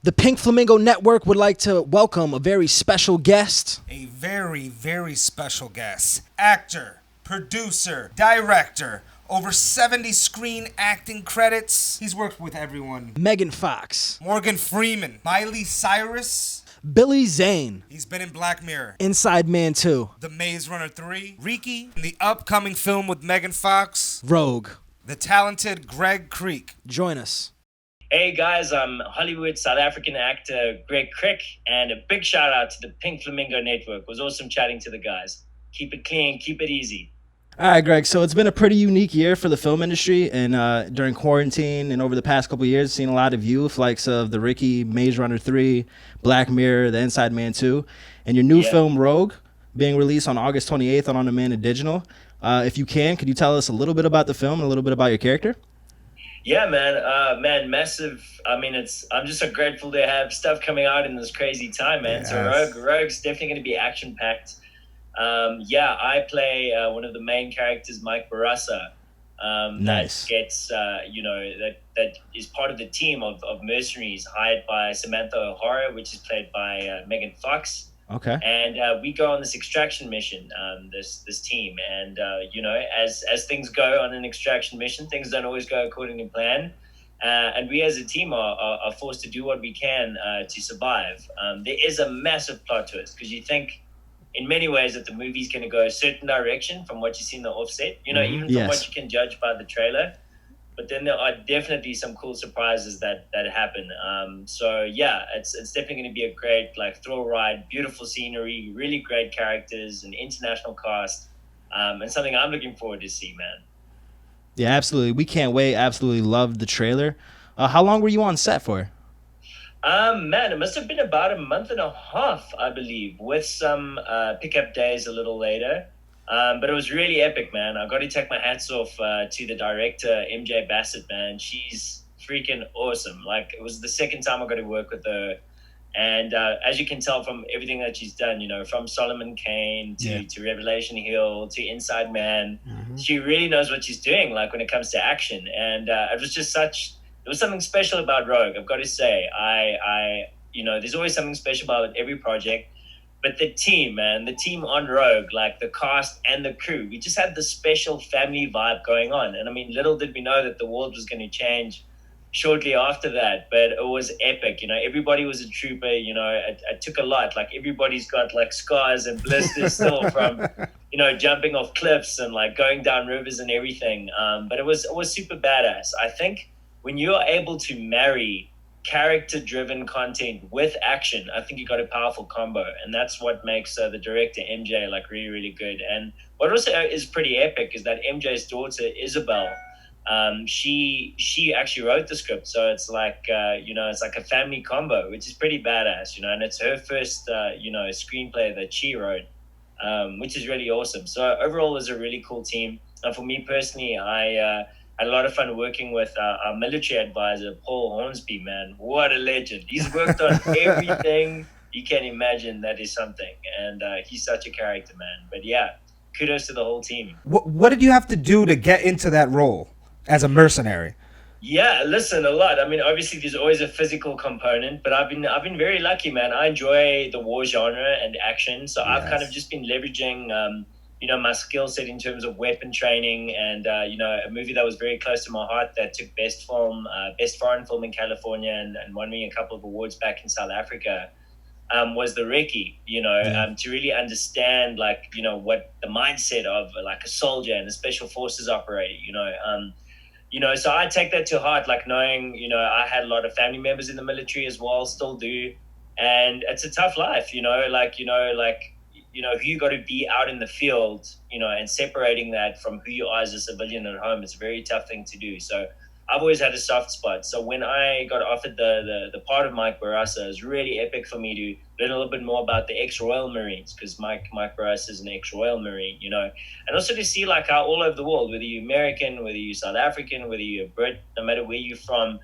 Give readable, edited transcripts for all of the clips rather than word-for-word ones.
The Pink Flamingo Network would like to welcome a very special guest. A very, very special guest. Actor, producer, director, over 70 screen acting credits. He's worked with everyone. Megan Fox. Morgan Freeman, Miley Cyrus. Billy Zane. He's been in Black Mirror. Inside Man 2. The Maze Runner 3. Riki, in the upcoming film with Megan Fox. Rogue. The talented Greg Kriek. Join us. Hey guys, I'm Hollywood South African actor Greg Kriek, and a big shout out to the Pink Flamingo Network. It was awesome chatting to the guys. Keep it clean, keep it easy. All right, Greg. So it's been a pretty unique year for the film industry, and during quarantine and over the past couple of years, seen a lot of you, likes of the Riki, Maze Runner 3, Black Mirror, The Inside Man 2, and your new film Rogue, being released on August 28th on demand and digital. If you can, could you tell us a little bit about the film and a little bit about your character? Yeah, man, massive. I mean, I'm just so grateful to have stuff coming out in this crazy time, man. Yes. So Rogue's definitely going to be action packed. I play one of the main characters, Mike Barassa. Nice. That gets, that is part of the team of mercenaries hired by Samantha O'Hara, which is played by Megan Fox. Okay. And we go on this extraction mission, this team. And, as things go on an extraction mission, things don't always go according to plan. And we as a team are forced to do what we can to survive. There is a massive plot twist because you think in many ways that the movie's going to go a certain direction from what you see in the offset, even from what you can judge by the trailer. But then there are definitely some cool surprises that happen. It's definitely going to be a great thrill ride, beautiful scenery, really great characters, an international cast, and something I'm looking forward to see, man. Yeah, absolutely. We can't wait. Absolutely loved the trailer. How long were you on set for? It must have been about a month and a half, I believe, with some pickup days a little later. But it was really epic, man. I got to take my hats off to the director, MJ Bassett, man. She's freaking awesome. It was the second time I got to work with her. And as you can tell from everything that she's done, from Solomon Kane to Revelation Hill to Inside Man, she really knows what she's doing, when it comes to action. And it was just there was something special about Rogue, I've got to say. There's always something special about every project. But the team, man, the team on Rogue, the cast and the crew, we just had this special family vibe going on. And I mean, little did we know that the world was going to change shortly after that, but it was epic. Everybody was a trooper. It took a lot. Everybody's got scars and blisters still from, jumping off cliffs and going down rivers and everything. But it was super badass. I think when you are able to marry character-driven content with action, I think you got a powerful combo, and that's what makes the director MJ really, really good. And what also is pretty epic is that MJ's daughter Isabel, she actually wrote the script, so it's it's like a family combo, which is pretty badass, and it's her first screenplay that she wrote, which is really awesome. So overall, it's a really cool team, and for me personally, I had a lot of fun working with our military advisor, Paul Hornsby, man. What a legend. He's worked on everything you can imagine that is something. And he's such a character, man. But yeah, kudos to the whole team. What did you have to do to get into that role as a mercenary? Yeah, listen, a lot. I mean, obviously there's always a physical component, but I've been very lucky, man. I enjoy the war genre and action. So I've kind of just been leveraging my skill set in terms of weapon training and, a movie that was very close to my heart that took best foreign film in California and won me a couple of awards back in South Africa, was the Riki, to really understand, what the mindset of a soldier and a special forces operator, so I take that to heart, knowing, I had a lot of family members in the military as well, still do. And it's a tough life, who you got to be out in the field, and separating that from who you are as a civilian at home is a very tough thing to do. So I've always had a soft spot. So when I got offered the part of Mike Barassa, it was really epic for me to learn a little bit more about the ex-Royal Marines, because Mike Barassa is an ex-Royal Marine, and also to see how all over the world, whether you're American, whether you're South African, whether you're Brit, no matter where you're from,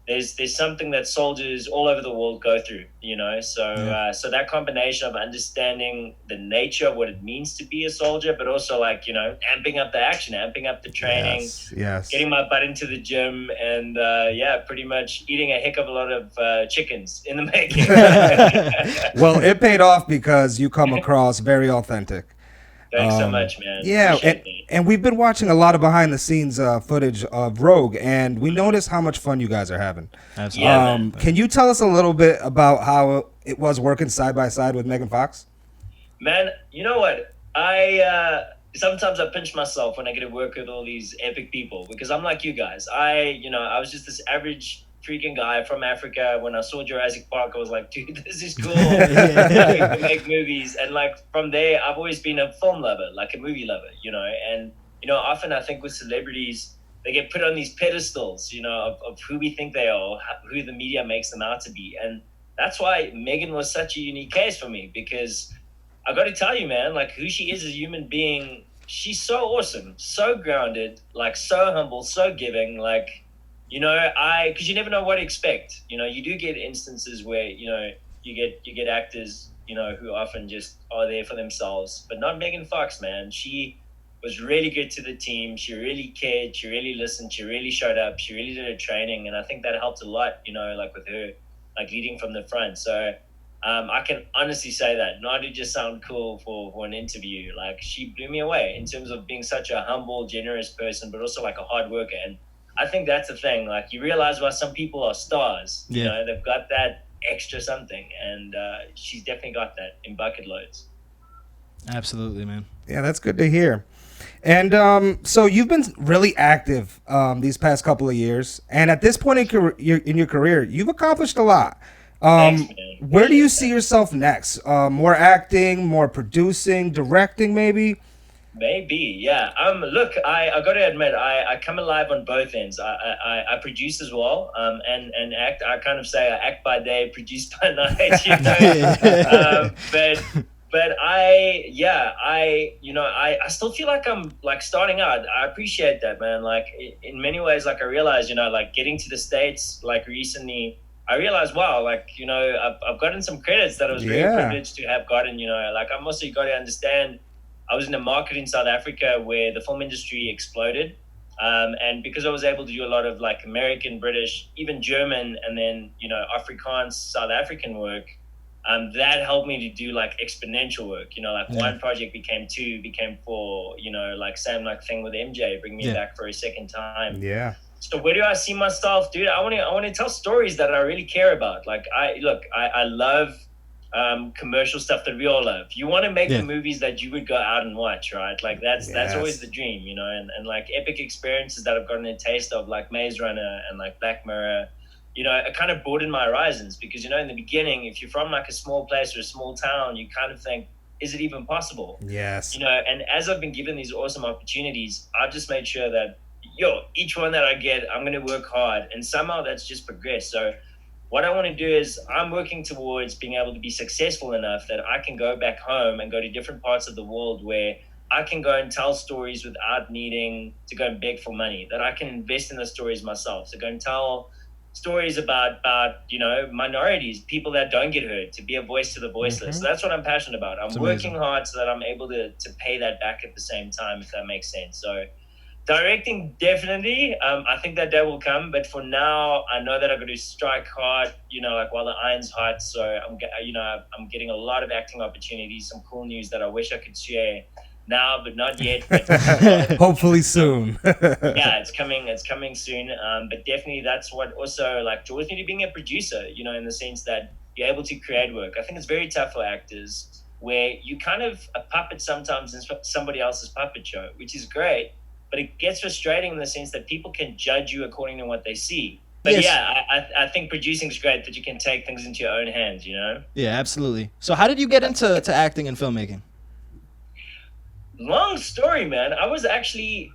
there's something that soldiers all over the world go through, you know. So that combination of understanding the nature of what it means to be a soldier, but also like, you know, amping up the action, amping up the training, Yes. getting my butt into the gym, and pretty much eating a heck of a lot of chickens in the making. Well, it paid off because you come across very authentic. Thanks so much, man. Yeah, Appreciate that. and we've been watching a lot of behind the scenes footage of Rogue, and we noticed how much fun you guys are having. Absolutely. Yeah, man. Can you tell us a little bit about how it was working side by side with Megan Fox? Man, you know what? I sometimes I pinch myself when I get to work with all these epic people, because I'm like you guys. I was just this average freaking guy from Africa. When I saw Jurassic Park, I was like, dude, this is cool. I can make movies. And like from there, I've always been a film lover, like a movie lover, you know. And you know, often I think with celebrities, they get put on these pedestals, you know, of who we think they are, who the media makes them out to be. And that's why Megan was such a unique case for me, because I got to tell you, man, like who she is as a human being, she's so awesome, so grounded, like so humble, so giving, like, you know, because you never know what to expect. You know, you do get instances where, you know, you get actors, you know, who often just are there for themselves, but not Megan Fox, man. She was really good to the team. She really cared. She really listened. She really showed up. She really did her training, and I think that helped a lot, you know, like with her, like leading from the front. So I can honestly say that, not to just sound cool for an interview. Like she blew me away in terms of being such a humble, generous person, but also like a hard worker. And I think that's the thing. Like you realize why some people are stars. Yeah. You know, they've got that extra something, and she's definitely got that in bucket loads. Absolutely, man. Yeah, that's good to hear. And so you've been really active these past couple of years, and at this point in your career, you've accomplished a lot. Thanks, man. Where do you see yourself next? More acting, more producing, directing, maybe? Maybe, yeah. Look, I got to admit, I come alive on both ends. I produce as well, and act. I kind of say I act by day, produce by night. You know, but I still feel like I'm like starting out. I appreciate that, man. Like in many ways, like I realized, you know, like getting to the States, like recently, I realized, wow, like, you know, I've gotten some credits that I was very privileged to have gotten. You know, like I'm also, you got to understand, I was in a market in South Africa where the film industry exploded. And because I was able to do a lot of like American, British, even German, and then, you know, Afrikaans, South African work, that helped me to do like exponential work. You know, like one project became 2, became 4, you know, like same like thing with MJ, bring me back for a second time. Yeah. So where do I see myself, dude? I want to tell stories that I really care about. Like I love commercial stuff that we all love. You want to make the movies that you would go out and watch, right? Like that's always the dream, you know. And like epic experiences that I've gotten a taste of, like Maze Runner and like Black Mirror, you know, it kind of broadened my horizons, because, you know, in the beginning, if you're from like a small place or a small town, you kind of think, is it even possible? Yes. You know, and as I've been given these awesome opportunities, I've just made sure that, each one that I get, I'm going to work hard, and somehow that's just progressed. So what I want to do is I'm working towards being able to be successful enough that I can go back home and go to different parts of the world where I can go and tell stories without needing to go and beg for money, that I can invest in the stories myself. So go and tell stories about, you know, minorities, people that don't get heard, to be a voice to the voiceless. So that's what I'm passionate about. I'm working hard so that I'm able to pay that back at the same time, if that makes sense. So directing, definitely. I think that day will come, but for now, I know that I've got to strike hard, you know, like while the iron's hot. So I'm getting a lot of acting opportunities, some cool news that I wish I could share now, but not yet. But hopefully soon. yeah, it's coming soon. But definitely, that's what also like draws me to being a producer, you know, in the sense that you're able to create work. I think it's very tough for actors, where you kind of a puppet sometimes in somebody else's puppet show, which is great. But it gets frustrating in the sense that people can judge you according to what they see. But I think producing is great, that you can take things into your own hands, you know? Yeah, absolutely. So how did you get into acting and filmmaking? Long story, man. I was actually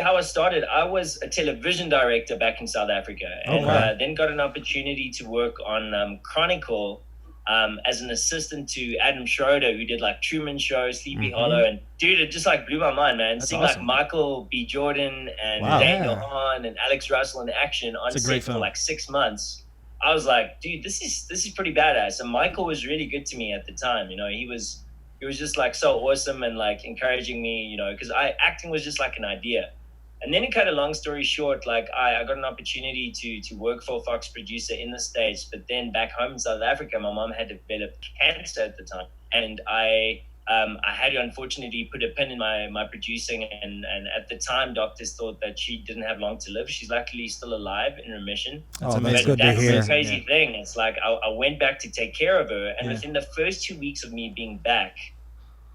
how I started. I was a television director back in South Africa, and then got an opportunity to work on Chronicle, as an assistant to Adam Schroeder, who did like Truman Show, Sleepy Mm-hmm. Hollow, and dude, it just like blew my mind, man. That's Seeing awesome. like Michael B. Jordan and Wow. Daniel Yeah. Hahn and Alex Russell in action on It's a great set for film. like 6 months. I was like, dude, this is pretty badass. And Michael was really good to me at the time. You know, he was just like so awesome and like encouraging me. You know, because acting was just like an idea. And then, kind of long story short, like I got an opportunity to work for a Fox producer in the States, but then back home in South Africa, my mom had developed cancer at the time, and I had to unfortunately put a pin in my producing, and at the time, doctors thought that she didn't have long to live. She's luckily still alive in remission. That's Oh, amazing. that's good to That's hear. the crazy thing. It's like I went back to take care of her, and Yeah. within the first 2 weeks of me being back,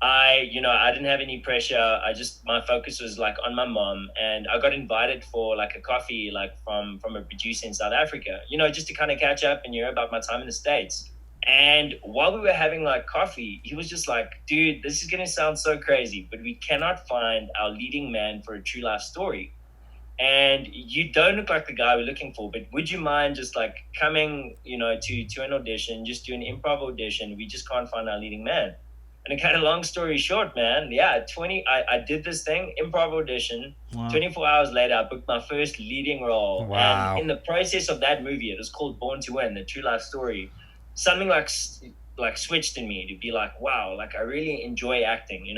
I didn't have any pressure. My focus was like on my mom, and I got invited for like a coffee, like from a producer in South Africa, just to kind of catch up and hear about my time in the States. And while we were having like coffee, he was just like, dude, this is going to sound so crazy, but we cannot find our leading man for a true life story. And you don't look like the guy we're looking for, but would you mind just like coming, to an audition, just do an improv audition? We just can't find our leading man. And a kind of long story short, man, yeah, I did this thing, improv audition. Wow. 24 hours later, I booked my first leading role. Wow. And in the process of that movie, it was called Born to Win, the true life story. Something like switched in me to be like, wow, like I really enjoy acting,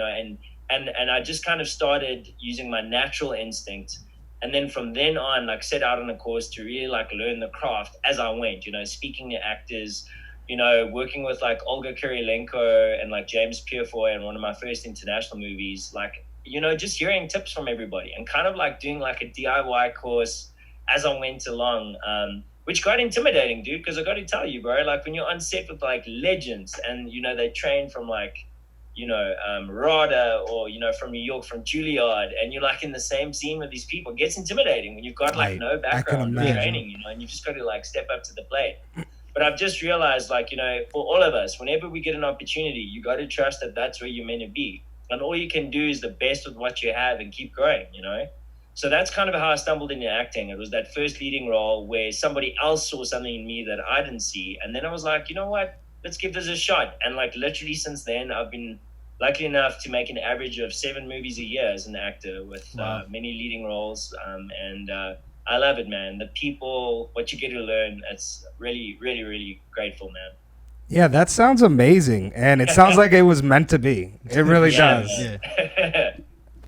and I just kind of started using my natural instinct. And then from then on, like set out on a course to really like learn the craft as I went, speaking to actors, working with like Olga Kurilenko and like James Purefoy in one of my first international movies, like, just hearing tips from everybody and kind of like doing like a DIY course as I went along, which got intimidating, dude, because I got to tell you, bro, like when you're on set with like legends and, they train from like, RADA or, from New York, from Juilliard, and you're like in the same scene with these people, it gets intimidating when you've got like no background or imagine. training, and you just got to like step up to the plate. But I've just realized, like, for all of us, whenever we get an opportunity, you got to trust that that's where you're meant to be. And all you can do is the best with what you have and keep growing, So that's kind of how I stumbled into acting. It was that first leading role where somebody else saw something in me that I didn't see. And then I was like, you know what? Let's give this a shot. And like literally since then, I've been lucky enough to make an average of 7 movies a year as an actor with many leading roles. And I love it, man. The people, what you get to learn, it's really, really, really grateful, man. Yeah, that sounds amazing, and it sounds like it was meant to be. It really does. Man. Yeah.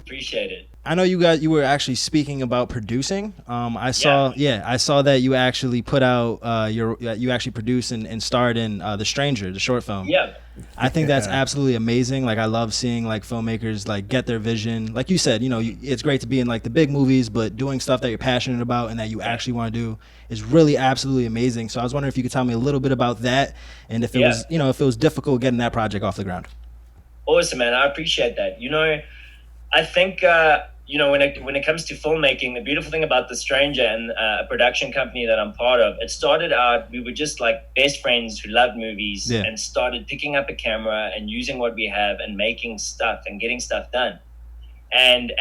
Appreciate it. I know you were actually speaking about producing. I saw that you actually put out you actually produced and starred in The Stranger, the short film. Yeah. I think that's Yeah. absolutely amazing. Like I love seeing like filmmakers like get their vision. Like you said, it's great to be in like the big movies, but doing stuff that you're passionate about and that you actually want to do is really absolutely amazing. So I was wondering if you could tell me a little bit about that and if it was, if it was difficult getting that project off the ground. Awesome, man. I appreciate that. I think when it comes to filmmaking, the beautiful thing about The Stranger and a production company that I'm part of, it started out, we were just like best friends who loved movies and started picking up a camera and using what we have and making stuff and getting stuff done. And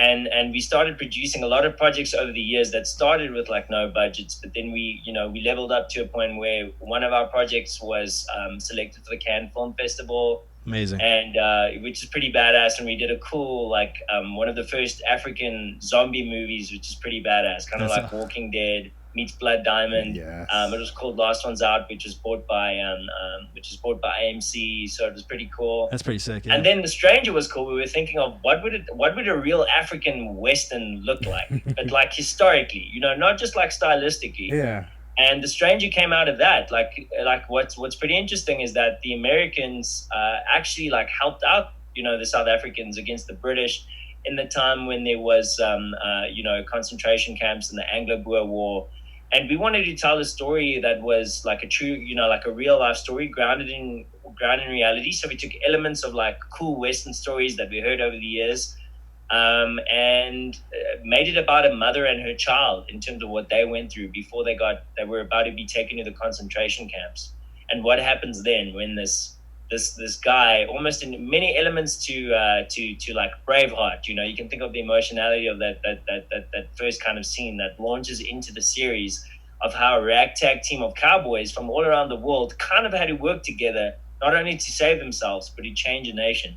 we started producing a lot of projects over the years that started with like no budgets, but then we leveled up to a point where one of our projects was selected for the Cannes Film Festival. Amazing. And which is pretty badass. And we did a cool, like, one of the first African zombie movies, which is pretty badass, kind of like Walking Dead meets Blood Diamond. Yes. It was called Last Ones Out, which was bought by AMC. So it was pretty cool. That's pretty sick. Yeah. And then The Stranger was cool. We were thinking of what would a real African Western look like, but like historically, not just like stylistically. Yeah. And The Stranger came out of that. Like what's pretty interesting is that the Americans actually like helped out, the South Africans against the British in the time when there was, concentration camps in the Anglo-Boer War. And we wanted to tell a story that was like a true, like a real life story grounded in reality. So we took elements of like cool Western stories that we heard over the years, and made it about a mother and her child in terms of what they went through before they were about to be taken to the concentration camps, and what happens then when this guy, almost in many elements to like Braveheart, you can think of the emotionality of that first kind of scene that launches into the series of how a ragtag team of cowboys from all around the world kind of had to work together, not only to save themselves, but to change a nation.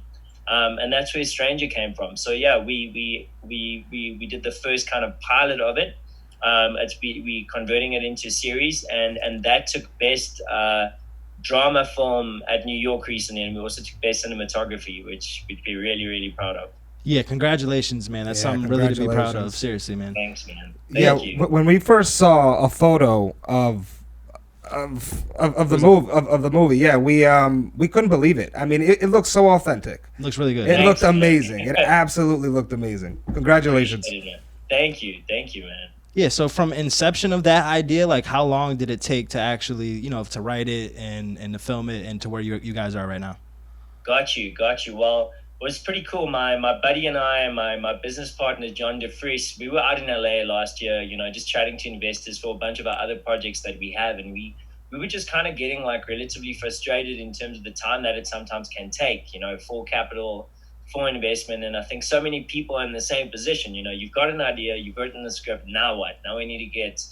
And that's where Stranger came from. So yeah, we did the first kind of pilot of it. We converting it into a series, and that took best drama film at New York recently, and we also took best cinematography, which we'd be really, really proud of. Yeah, congratulations, man. That's Yeah, something really to be proud of. congratulations. Seriously, man. Thanks, man. Yeah, Thank you. when we first saw a photo of the movie, yeah, we couldn't believe it. I mean, it looked so authentic. Looks really good. It Thanks, looked man. amazing. It absolutely looked amazing. Congratulations. Thank you, man. Yeah, so from inception of that idea, like how long did it take to actually, to write it and to film it and to where you guys are right now? Got you. Well, it was pretty cool. My buddy and I, my business partner John DeFries, we were out in LA last year, just chatting to investors for a bunch of our other projects that we have, and we were just kind of getting like relatively frustrated in terms of the time that it sometimes can take, for capital, for investment. And I think so many people are in the same position. You've got an idea, you've written the script, now what? Now we need to get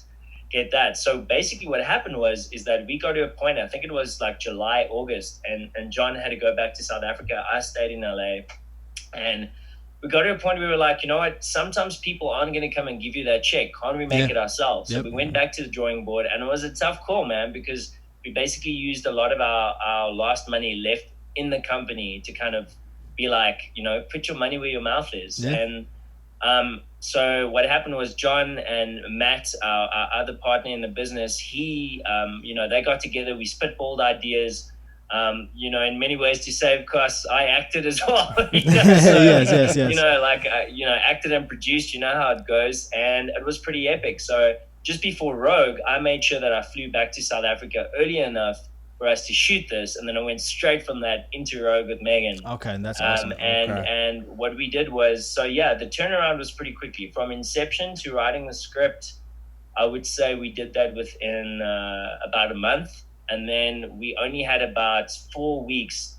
that. So basically what happened is that we got to a point, I think it was like July, August, and John had to go back to South Africa. I stayed in LA, and we got to a point where we were like, you know what, sometimes people aren't going to come and give you that check. Can't we make it ourselves? Yep. So we went back to the drawing board, and it was a tough call, man, because we basically used a lot of our last money left in the company to kind of be like, put your money where your mouth is. Yeah. And so what happened was John and Matt, our other partner in the business, they got together, we spitballed ideas, in many ways to save costs. I acted as well. Yes. Acted and produced, how it goes. And it was pretty epic. So just before Rogue, I made sure that I flew back to South Africa early enough for us to shoot this, and then I went straight from that into Rogue with Megan. Okay, that's awesome. And what we did was, the turnaround was pretty quickly from inception to writing the script. I would say we did that within about a month, and then we only had about 3 weeks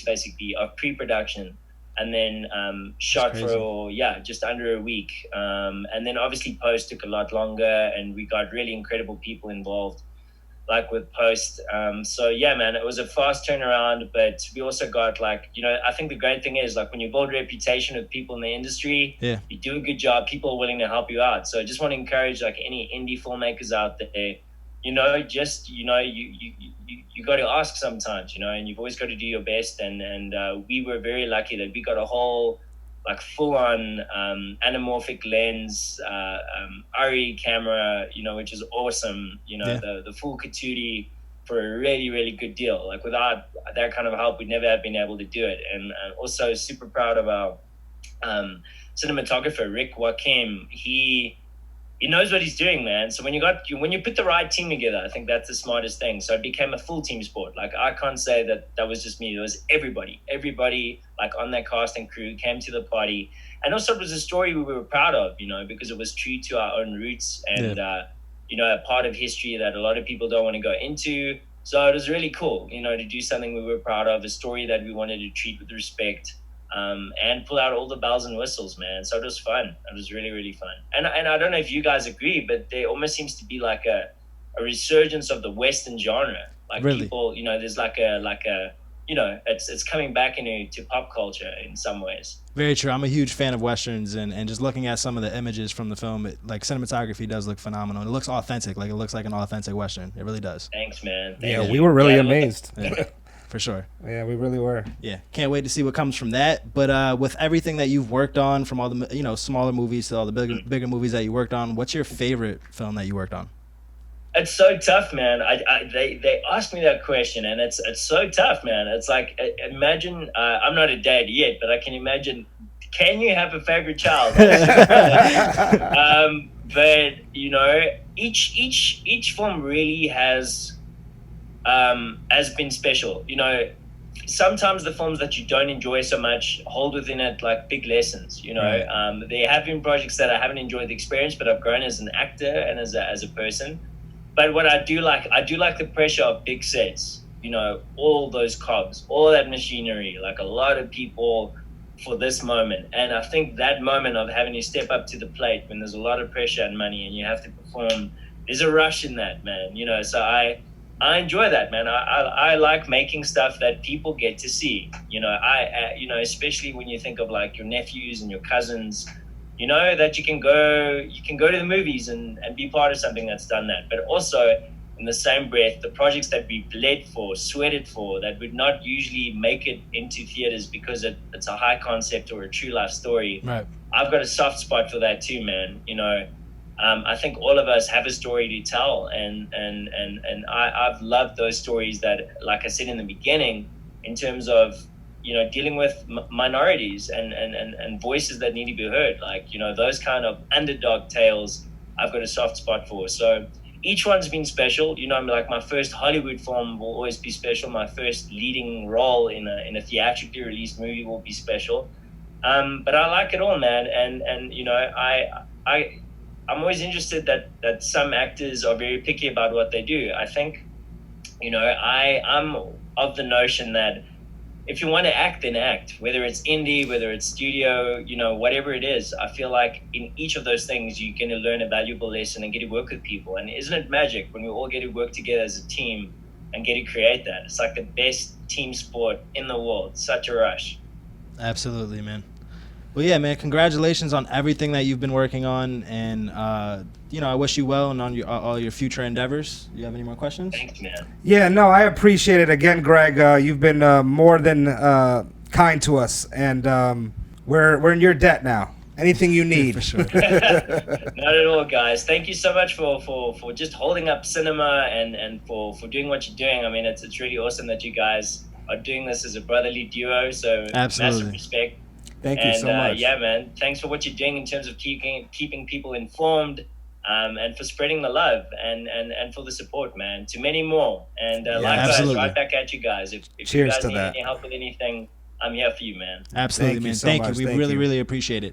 basically of pre-production, and then shot for just under a week, and then obviously post took a lot longer, and we got really incredible people involved, like with post. Man, it was a fast turnaround, but we also got I think the great thing is when you build reputation with people in the industry, you do a good job, people are willing to help you out. So I just want to encourage any indie filmmakers out there, you got to ask sometimes, and you've always got to do your best. And we were very lucky that we got a whole full-on anamorphic lens ARRI camera, which is awesome. The full Katudi for a really, really good deal. Without that kind of help, we'd never have been able to do it. And also super proud of our cinematographer Rick Wakim. He knows what he's doing, man. So when you put the right team together, I think that's the smartest thing. So it became a full team sport. I can't say that was just me. It was everybody on that cast and crew came to the party. And also it was a story we were proud of, because it was true to our own roots and, a part of history that a lot of people don't want to go into. So it was really cool, to do something we were proud of, a story that we wanted to treat with respect. And pull out all the bells and whistles, man. So it was fun. It was really, really fun. And I don't know if you guys agree, but there almost seems to be a resurgence of the Western genre. Really? People, there's it's coming back into pop culture in some ways. Very true. I'm a huge fan of Westerns, and just looking at some of the images from the film, cinematography does look phenomenal. It looks authentic. It looks like an authentic Western. It really does. Thanks, man. Yeah, we were really amazed. For sure. Yeah, we really were. Yeah, can't wait to see what comes from that. But with everything that you've worked on, from all the smaller movies to all the bigger movies that you worked on, what's your favorite film that you worked on? It's so tough, man. They asked me that question, and it's so tough, man. It's imagine I'm not a dad yet, but I can imagine. Can you have a favorite child? But each film really has been special. Sometimes the films that you don't enjoy so much hold within it big lessons. Right. There have been projects that I haven't enjoyed the experience, but I've grown as an actor and as a person. But what I do like the pressure of big sets. All those cogs, all that machinery, a lot of people for this moment. And I think that moment of having to step up to the plate when there's a lot of pressure and money and you have to perform there's a rush in that, man. You know, so I enjoy that, man. I like making stuff that people get to see. You know, you know, especially when you think of like your nephews and your cousins, you know, that you can go to the movies and be part of something that's done that. But also, in the same breath, the projects that we bled for, sweated for, that would not usually make it into theaters because it's a high concept or a true life story. Right. I've got a soft spot for that too, man. You know, I think all of us have a story to tell, and I've loved those stories that, like I said in the beginning, in terms of, you know, dealing with minorities and voices that need to be heard, like, you know, those kind of underdog tales I've got a soft spot for. So each one's been special. You know, I'm like, my first Hollywood film will always be special. My first leading role in a theatrically released movie will be special. But I like it all, man. And you know, I'm always interested that some actors are very picky about what they do. I think, you know, I'm of the notion that if you want to act, then act. Whether it's indie, whether it's studio, you know, whatever it is, I feel like in each of those things, you're going to learn a valuable lesson and get to work with people. And isn't it magic when we all get to work together as a team and get to create that? It's like the best team sport in the world. Such a rush. Absolutely, man. Well, yeah, man, congratulations on everything that you've been working on, and you know, I wish you well and on all your future endeavors. Do you have any more questions? Thanks, man. Yeah, no, I appreciate it again, Greg. You've been more than kind to us, and we're in your debt now. Anything you need. For sure. Not at all, guys. Thank you so much for just holding up cinema and for doing what you're doing. I mean, it's really awesome that you guys are doing this as a brotherly duo. So Absolutely. Massive respect. Thank you so much. Yeah, man. Thanks for what you're doing in terms of keeping people informed, and for spreading the love and for the support, man. To many more. And likewise, absolutely. right back at you guys. If Cheers you guys to need that. any help with anything, I'm here for you, man. Absolutely, Thank you man. so Thank much. you. We Thank really, you. really appreciate it.